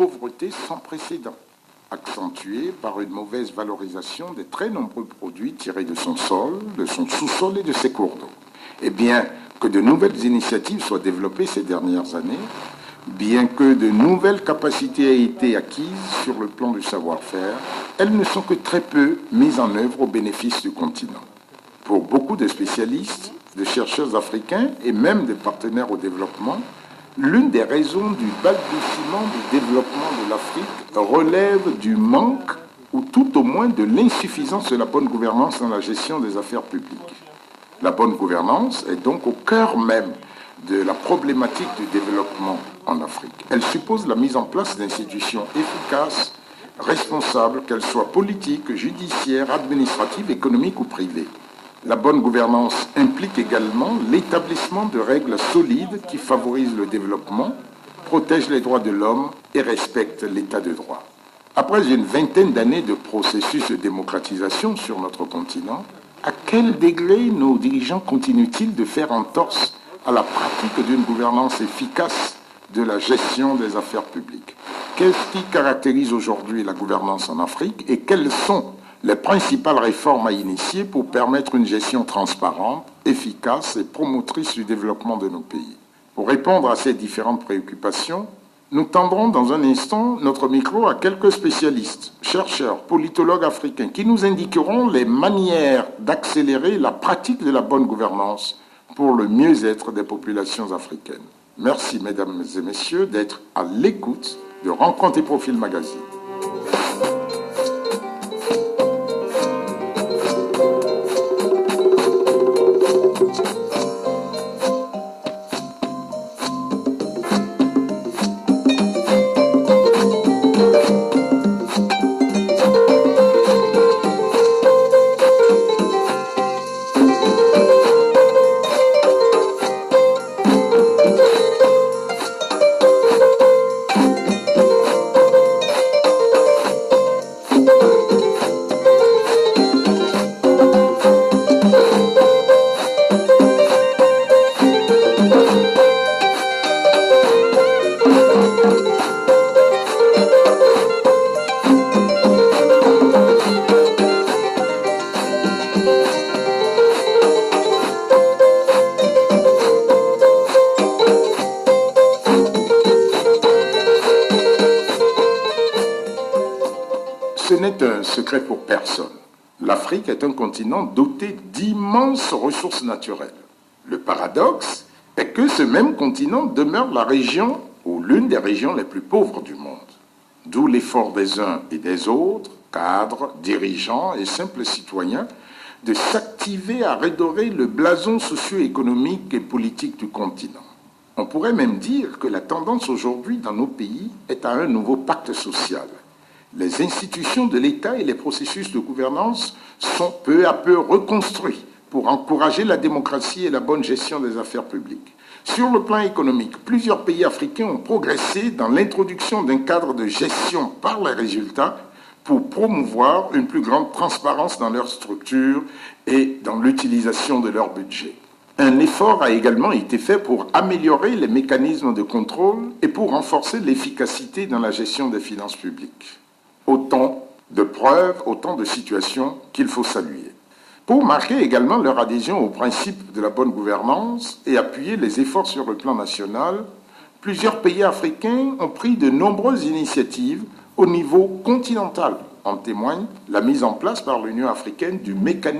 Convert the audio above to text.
pauvreté sans précédent, accentuée par une mauvaise valorisation des très nombreux produits tirés de son sol, de son sous-sol et de ses cours d'eau. Et bien que de nouvelles initiatives soient développées ces dernières années, bien que de nouvelles capacités aient été acquises sur le plan du savoir-faire, elles ne sont que très peu mises en œuvre au bénéfice du continent. Pour beaucoup de spécialistes, de chercheurs africains et même des partenaires au développement, l'une des raisons du balbutiement du développement de l'Afrique relève du manque ou tout au moins de l'insuffisance de la bonne gouvernance dans la gestion des affaires publiques. La bonne gouvernance est donc au cœur même de la problématique du développement en Afrique. Elle suppose la mise en place d'institutions efficaces, responsables, qu'elles soient politiques, judiciaires, administratives, économiques ou privées. La bonne gouvernance implique également l'établissement de règles solides qui favorisent le développement, protègent les droits de l'homme et respectent l'état de droit. Après une vingtaine d'années de processus de démocratisation sur notre continent, à quel degré nos dirigeants continuent-ils de faire entorse à la pratique d'une gouvernance efficace de la gestion des affaires publiques? Qu'est-ce qui caractérise aujourd'hui la gouvernance en Afrique et quelles sont les principales réformes à initier pour permettre une gestion transparente, efficace et promotrice du développement de nos pays? Pour répondre à ces différentes préoccupations, nous tendrons dans un instant notre micro à quelques spécialistes, chercheurs, politologues africains qui nous indiqueront les manières d'accélérer la pratique de la bonne gouvernance pour le mieux-être des populations africaines. Merci, mesdames et messieurs, d'être à l'écoute de Rencontres et Profils Magazine. Ce n'est un secret pour personne. L'Afrique est un continent doté d'immenses ressources naturelles. Le paradoxe est que ce même continent demeure la région ou l'une des régions les plus pauvres du monde. D'où l'effort des uns et des autres, cadres, dirigeants et simples citoyens, de s'activer à redorer le blason socio-économique et politique du continent. On pourrait même dire que la tendance aujourd'hui dans nos pays est à un nouveau pacte social. Les institutions de l'État et les processus de gouvernance sont peu à peu reconstruits pour encourager la démocratie et la bonne gestion des affaires publiques. Sur le plan économique, plusieurs pays africains ont progressé dans l'introduction d'un cadre de gestion par les résultats pour promouvoir une plus grande transparence dans leur structure et dans l'utilisation de leur budget. Un effort a également été fait pour améliorer les mécanismes de contrôle et pour renforcer l'efficacité dans la gestion des finances publiques. Autant de preuves, autant de situations qu'il faut saluer. Pour marquer également leur adhésion au principe de la bonne gouvernance et appuyer les efforts sur le plan national, plusieurs pays africains ont pris de nombreuses initiatives au niveau continental. En témoigne la mise en place par l'Union africaine du mécanisme